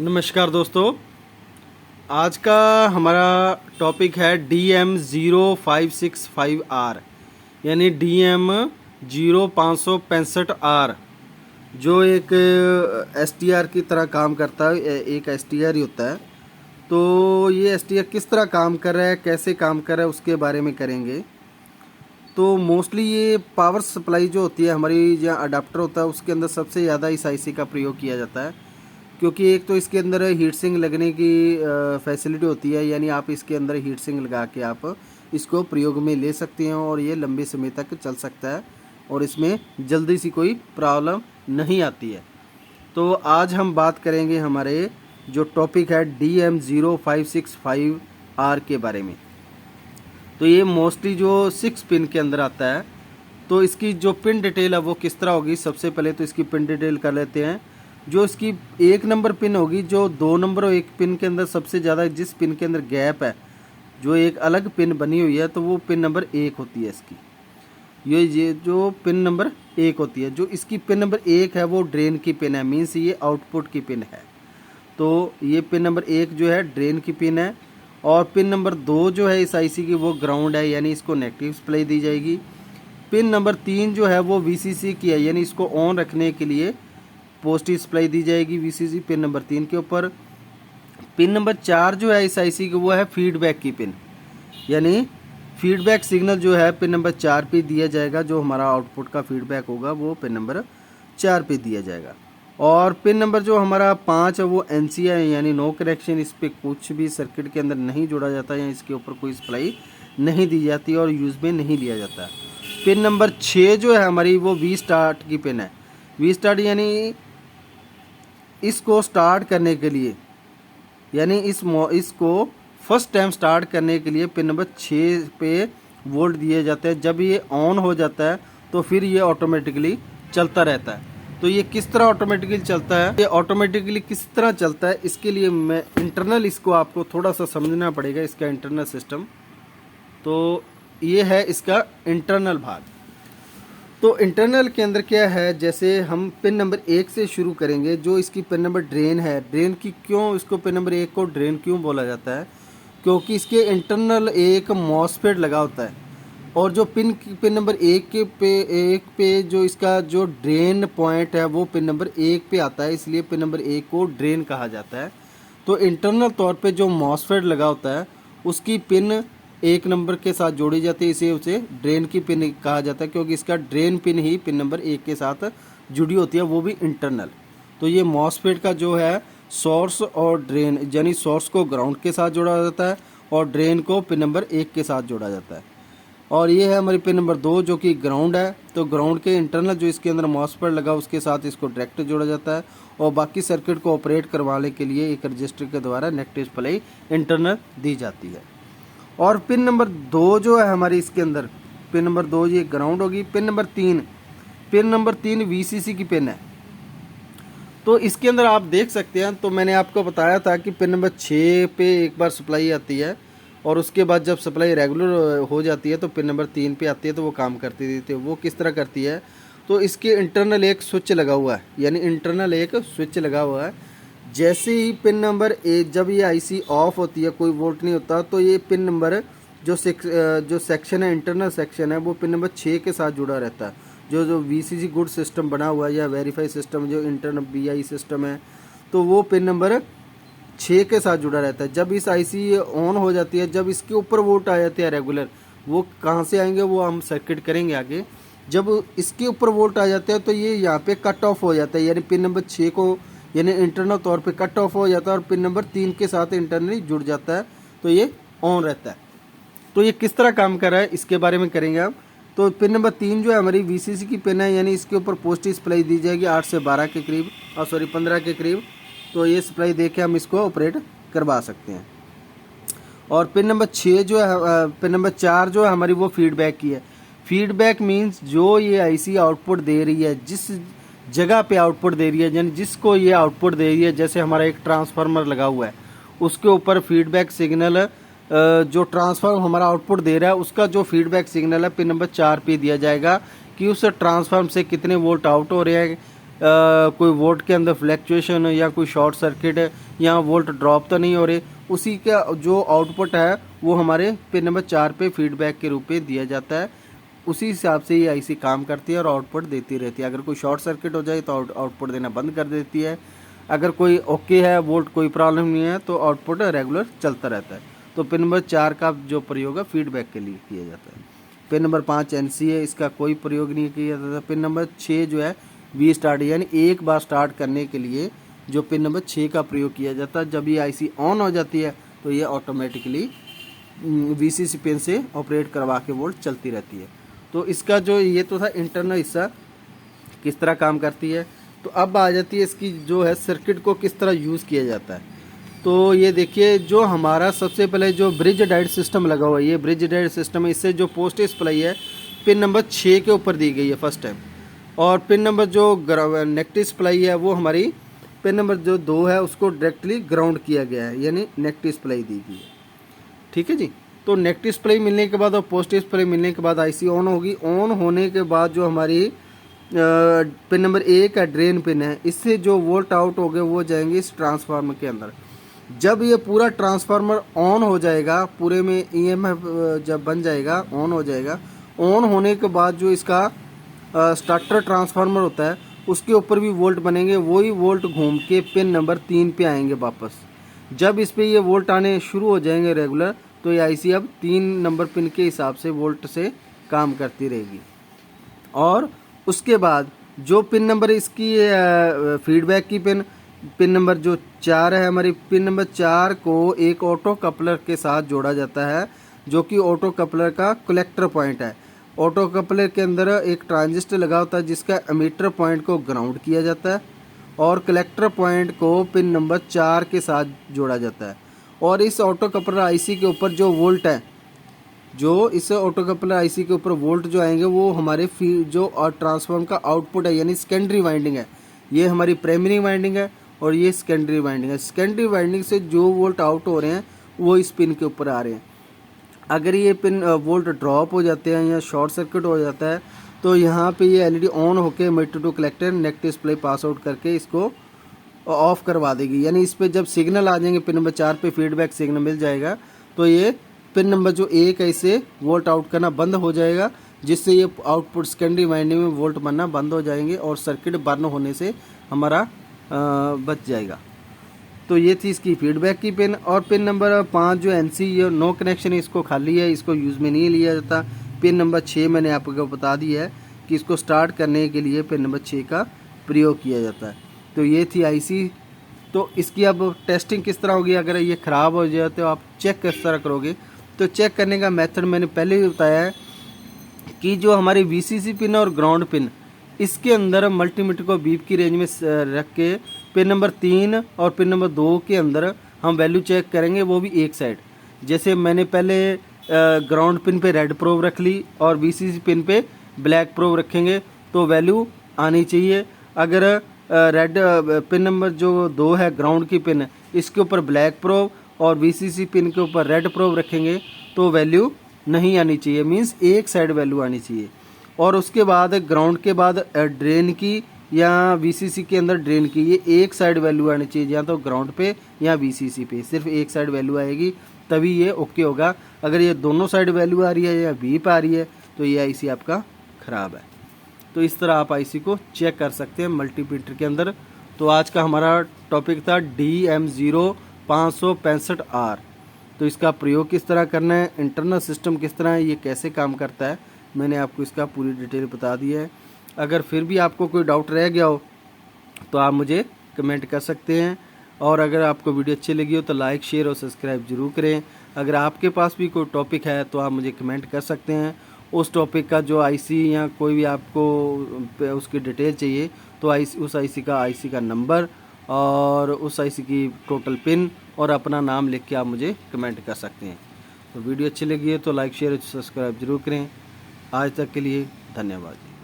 नमस्कार दोस्तों। आज का हमारा टॉपिक है DM0565R यानी DM0565R, जो एक STR की तरह काम करता है। एक STR ही होता है। तो ये STR किस तरह काम कर रहा है, कैसे काम कर रहा है, उसके बारे में करेंगे। तो मोस्टली ये पावर सप्लाई जो होती है हमारी, जहाँ अडाप्टर होता है उसके अंदर सबसे ज़्यादा इस IC का प्रयोग किया जाता है, क्योंकि एक तो इसके अंदर हीट सिंक लगने की फैसिलिटी होती है, यानी आप इसके अंदर हीट सिंक लगा के आप इसको प्रयोग में ले सकते हैं और ये लंबे समय तक चल सकता है और इसमें जल्दी सी कोई प्रॉब्लम नहीं आती है। तो आज हम बात करेंगे हमारे जो टॉपिक है DM0565R के बारे में। तो ये मोस्टली जो 6 पिन के अंदर आता है। तो इसकी जो पिन डिटेल है वो किस तरह होगी, सबसे पहले तो इसकी पिन डिटेल कर लेते हैं। जो इसकी 1 नंबर पिन होगी, जो 2 नंबर और 1 पिन के अंदर सबसे ज़्यादा जिस पिन के अंदर गैप है, जो एक अलग पिन बनी हुई है, तो वो पिन नंबर 1 होती है इसकी। ये जो पिन नंबर 1 होती है, जो इसकी पिन नंबर 1 है वो ड्रेन की पिन है, मीन्स ये आउटपुट की पिन है। तो ये पिन नंबर 1 जो है ड्रेन की पिन है। और पिन नंबर 2 जो है इस IC की वो ग्राउंड है, यानी इसको नेगेटिव सप्लाई दी जाएगी। पिन नंबर 3 जो है वो VCC की है, यानी इसको ऑन रखने के लिए पॉजिटिव सप्लाई दी जाएगी VCC पिन नंबर 3 के ऊपर। पिन नंबर 4 जो है इस IC की वो है फीडबैक की पिन, यानी फीडबैक सिग्नल जो है पिन नंबर 4 पे दिया जाएगा। जो हमारा आउटपुट का फीडबैक होगा वो पिन नंबर 4 पे दिया जाएगा। और पिन नंबर जो हमारा 5 है वो NC है, यानी नो कनेक्शन। इस पर कुछ भी सर्किट के अंदर नहीं जोड़ा जाता या इसके ऊपर कोई सप्लाई नहीं दी जाती और यूज़ में नहीं लिया जाता। पिन नंबर 6 जो है हमारी वो V स्टार्ट की पिन है। V स्टार्ट यानी इसको स्टार्ट करने के लिए, यानी इसको फर्स्ट टाइम स्टार्ट करने के लिए पिन नंबर 6 पे वोल्ट दिए जाते हैं। जब ये ऑन हो जाता है तो फिर ये ऑटोमेटिकली चलता रहता है। तो ये किस तरह ऑटोमेटिकली चलता है, ये ऑटोमेटिकली किस तरह चलता है, इसके लिए मैं इंटरनल इसको आपको थोड़ा सा समझना पड़ेगा, इसका इंटरनल सिस्टम। तो ये है इसका इंटरनल भाग। तो इंटरनल के अंदर क्या है, जैसे हम पिन नंबर 1 से शुरू करेंगे। जो इसकी पिन नंबर ड्रेन है, ड्रेन की क्यों इसको पिन नंबर 1 को ड्रेन क्यों बोला जाता है, क्योंकि इसके इंटरनल एक मॉसफेट लगा होता है। और जो पिन नंबर 1 पे जो इसका जो ड्रेन पॉइंट है वो पिन नंबर 1 पे आता है, इसलिए पिन नंबर 1 को ड्रेन कहा जाता है। तो इंटरनल तौर पे जो मॉसफेट लगा होता है उसकी पिन 1 नंबर के साथ जोड़ी जाती है, इसे उसे ड्रेन की पिन कहा जाता है, क्योंकि इसका ड्रेन पिन ही पिन नंबर 1 के साथ जुड़ी होती है, वो भी इंटरनल। तो ये मॉसफेट का जो है सोर्स और ड्रेन, यानी सोर्स को ग्राउंड के साथ जोड़ा जाता है और ड्रेन को पिन नंबर 1 के साथ जोड़ा जाता है। और ये है हमारी पिन नंबर 2 जो कि ग्राउंड है। तो ग्राउंड के इंटरनल जो इसके अंदर मॉसफेट लगा उसके साथ इसको डायरेक्ट जोड़ा जाता है और बाकी सर्किट को ऑपरेट करवाने के लिए एक रजिस्टर के द्वारा नेगेटिव सप्लाई इंटरनल दी जाती है। और पिन नंबर 2 जो है हमारी इसके अंदर, पिन नंबर 2 ये ग्राउंड होगी। पिन नंबर 3 VCC की पिन है। तो इसके अंदर आप देख सकते हैं, तो मैंने आपको बताया था कि पिन नंबर 6 पे एक बार सप्लाई आती है और उसके बाद जब सप्लाई रेगुलर हो जाती है तो पिन नंबर 3 पे आती है, तो वो काम करती थी। तो वो किस तरह करती है, तो इसके इंटरनल एक स्विच लगा हुआ है, यानी इंटरनल एक स्विच लगा हुआ है। जैसे ही पिन नंबर 1, जब ये IC ऑफ होती है, कोई वोल्ट नहीं होता, तो ये पिन नंबर जो सेक्शन है, इंटरनल सेक्शन है, वो पिन नंबर 6 के साथ जुड़ा रहता है। जो VCC गुड सिस्टम बना हुआ है या वेरीफाई सिस्टम, जो इंटरनल BI सिस्टम है, तो वो पिन नंबर 6 के साथ जुड़ा रहता है। जब इस IC ऑन हो जाती है, जब इसके ऊपर वोल्ट आ जाते हैं रेगुलर, वो कहाँ से आएंगे वो हम सर्किट करेंगे आगे। जब इसके ऊपर वोल्ट आ जाते हैं तो ये यहाँ पे कट ऑफ हो जाता है, यानी पिन नंबर 6 को, यानी इंटरनल तौर पे कट ऑफ हो जाता है और पिन नंबर 3 के साथ इंटरनली जुड़ जाता है, तो ये ऑन रहता है। तो ये किस तरह काम कर रहा है इसके बारे में करेंगे आप। तो पिन नंबर 3 जो है हमारी VCC की पिन है, यानी इसके ऊपर पॉजिटिव सप्लाई दी जाएगी 8 से 12 के करीब, 15 के करीब। तो ये सप्लाई दे के हम इसको ऑपरेट करवा सकते हैं। और पिन नंबर 6 जो है, पिन नंबर 4 जो है हमारी वो फीडबैक की है। फीडबैक मीन्स जो ये IC आउटपुट दे रही है, जिस जगह पे आउटपुट दे रही है, यानी जिसको ये आउटपुट दे रही है, जैसे हमारा एक ट्रांसफार्मर लगा हुआ है, उसके ऊपर फीडबैक सिग्नल, जो ट्रांसफार्मर हमारा आउटपुट दे रहा है उसका जो फीडबैक सिग्नल है पिन नंबर 4 पे दिया जाएगा कि उस ट्रांसफार्मर से कितने वोल्ट आउट हो रहे हैं, कोई वोल्ट के अंदर फ्लैक्चुएशन या कोई शॉर्ट सर्किट है या वोल्ट ड्रॉप तो नहीं हो रहे, उसी का जो आउटपुट है वो हमारे पिन नंबर 4 पे फीडबैक के रूप में दिया जाता है। उसी हिसाब से ये आईसी काम करती है और आउटपुट देती रहती है। अगर कोई शॉर्ट सर्किट हो जाए तो आउटपुट देना बंद कर देती है। अगर कोई ओके है, वोल्ट कोई प्रॉब्लम नहीं है, तो आउटपुट रेगुलर चलता रहता है। तो पिन नंबर 4 का जो प्रयोग है फीडबैक के लिए किया जाता है। पिन नंबर 5 एनसी है, इसका कोई प्रयोग नहीं किया जाता। पिन नंबर 6 जो है वी स्टार्ट, यानी एक बार स्टार्ट करने के लिए जो पिन नंबर 6 का प्रयोग किया जाता है। जब ये आईसी ऑन हो जाती है तो ये ऑटोमेटिकली वीसीसी पिन से ऑपरेट करवा के वोल्ट चलती रहती है। तो इसका जो ये तो था इंटरनल हिस्सा किस तरह काम करती है। तो अब आ जाती है इसकी जो है सर्किट को किस तरह यूज़ किया जाता है। तो ये देखिए, जो हमारा सबसे पहले जो ब्रिज डायोड सिस्टम लगा हुआ है, ये ब्रिज डायोड सिस्टम है। इससे जो पोस्ट सप्लाई है पिन नंबर 6 के ऊपर दी गई है फर्स्ट टाइम, और पिन नंबर जो नेगेटिव सप्लाई है वो हमारी पिन नंबर जो 2 है उसको डायरेक्टली ग्राउंड किया गया है, यानी नेगेटिव सप्लाई दी गई है। ठीक है जी। तो नेगेटिव सप्लाई मिलने के बाद और पॉजिटिव सप्लाई मिलने के बाद आईसी ऑन होगी। ऑन होने के बाद जो हमारी पिन नंबर 1 का ड्रेन पिन है, इससे जो वोल्ट आउट हो गए वो जाएंगे इस ट्रांसफार्मर के अंदर। जब ये पूरा ट्रांसफार्मर ऑन हो जाएगा, पूरे में ईएमएफ जब बन जाएगा, ऑन हो जाएगा, ऑन होने के बाद जो इसका स्टार्टर ट्रांसफार्मर होता है उसके ऊपर भी वोल्ट बनेंगे। वही वोल्ट घूम के पिन नंबर 3 पे आएंगे वापस। जब इस पे ये वोल्ट आने शुरू हो जाएंगे रेगुलर, तो ये आईसी अब 3 नंबर पिन के हिसाब से वोल्ट से काम करती रहेगी। और उसके बाद जो पिन नंबर इसकी फीडबैक की पिन नंबर जो 4 है, हमारी पिन नंबर 4 को एक ऑटो कपलर के साथ जोड़ा जाता है, जो कि ऑटो कपलर का कलेक्टर पॉइंट है। ऑटो कपलर के अंदर एक ट्रांजिस्टर लगा होता है जिसका एमीटर पॉइंट को ग्राउंड किया जाता है और कलेक्टर पॉइंट को पिन नंबर 4 के साथ जोड़ा जाता है। और इस ऑटो कपलर आईसी के ऊपर जो वोल्ट है, जो इस ऑटो कपलर आईसी के ऊपर वोल्ट जो आएंगे वो हमारे जो ट्रांसफार्मर का आउटपुट है, यानी सेकेंडरी वाइंडिंग है। ये हमारी प्राइमरी वाइंडिंग है और ये सेकेंडरी वाइंडिंग है। सेकेंडरी वाइंडिंग से जो वोल्ट आउट हो रहे हैं वो इस पिन के ऊपर आ रहे हैं। अगर ये पिन वोल्ट ड्रॉप हो जाते हैं या शॉर्ट सर्किट हो जाता है तो यहाँ पे ये एलईडी ऑन होकर meter to collector negative supply pass out करके इसको ऑफ करवा देगी। यानी इस पे जब सिग्नल आ जाएंगे, पिन नंबर 4 पे फीडबैक सिग्नल मिल जाएगा, तो ये पिन नंबर जो 1 है इसे वोल्ट आउट करना बंद हो जाएगा, जिससे ये आउटपुट सेकेंडरी वाइंडिंग में वोल्ट बनना बंद हो जाएंगे और सर्किट बर्न होने से हमारा बच जाएगा। तो ये थी इसकी फीडबैक की पिन। और पिन नंबर 5 जो एनसी ये नो कनेक्शन है, इसको खाली है, इसको यूज़ में नहीं लिया जाता। पिन नंबर 6 मैंने आपको बता दिया है कि इसको स्टार्ट करने के लिए पिन नंबर 6 का प्रयोग किया जाता है। तो ये थी आईसी। तो इसकी अब टेस्टिंग किस तरह होगी, अगर ये ख़राब हो जाए तो आप चेक किस तरह करोगे। तो चेक करने का मेथड मैंने पहले भी बताया है कि जो हमारी वीसीसी पिन और ग्राउंड पिन, इसके अंदर मल्टीमीटर को बीप की रेंज में रख के पिन नंबर 3 और पिन नंबर 2 के अंदर हम वैल्यू चेक करेंगे, वो भी एक साइड। जैसे मैंने पहले ग्राउंड पिन पे रेड प्रोब रख ली और वीसीसी पिन पे ब्लैक प्रोब रखेंगे तो वैल्यू आनी चाहिए। अगर रेड पिन नंबर जो 2 है ग्राउंड की पिन, इसके ऊपर ब्लैक प्रोब और वीसीसी पिन के ऊपर रेड प्रोब रखेंगे तो वैल्यू नहीं आनी चाहिए, मींस एक साइड वैल्यू आनी चाहिए। और उसके बाद ग्राउंड के बाद ड्रेन की या वीसीसी के अंदर ड्रेन की, ये एक साइड वैल्यू आनी चाहिए, या तो ग्राउंड पे या वीसीसी पे सिर्फ एक साइड वैल्यू आएगी, तभी ये ओके होगा। अगर ये दोनों साइड वैल्यू आ रही है या बीप आ रही है तो ये आईसी आपका ख़राब है। तो इस तरह आप आईसी को चेक कर सकते हैं मल्टीमीटर के अंदर। तो आज का हमारा टॉपिक था DM0565R। तो इसका प्रयोग किस तरह करना है, इंटरनल सिस्टम किस तरह है, ये कैसे काम करता है, मैंने आपको इसका पूरी डिटेल बता दी है। अगर फिर भी आपको कोई डाउट रह गया हो तो आप मुझे कमेंट कर सकते हैं। और अगर आपको वीडियो अच्छी लगी हो तो लाइक, शेयर और सब्सक्राइब जरूर करें। अगर आपके पास भी कोई टॉपिक है तो आप मुझे कमेंट कर सकते हैं। उस टॉपिक का जो आईसी या कोई भी आपको उसकी डिटेल चाहिए तो उस आईसी का नंबर और उस आईसी की टोटल पिन और अपना नाम लिख के आप मुझे कमेंट कर सकते हैं। तो वीडियो अच्छी लगी है तो लाइक, शेयर और सब्सक्राइब जरूर करें। आज तक के लिए धन्यवाद।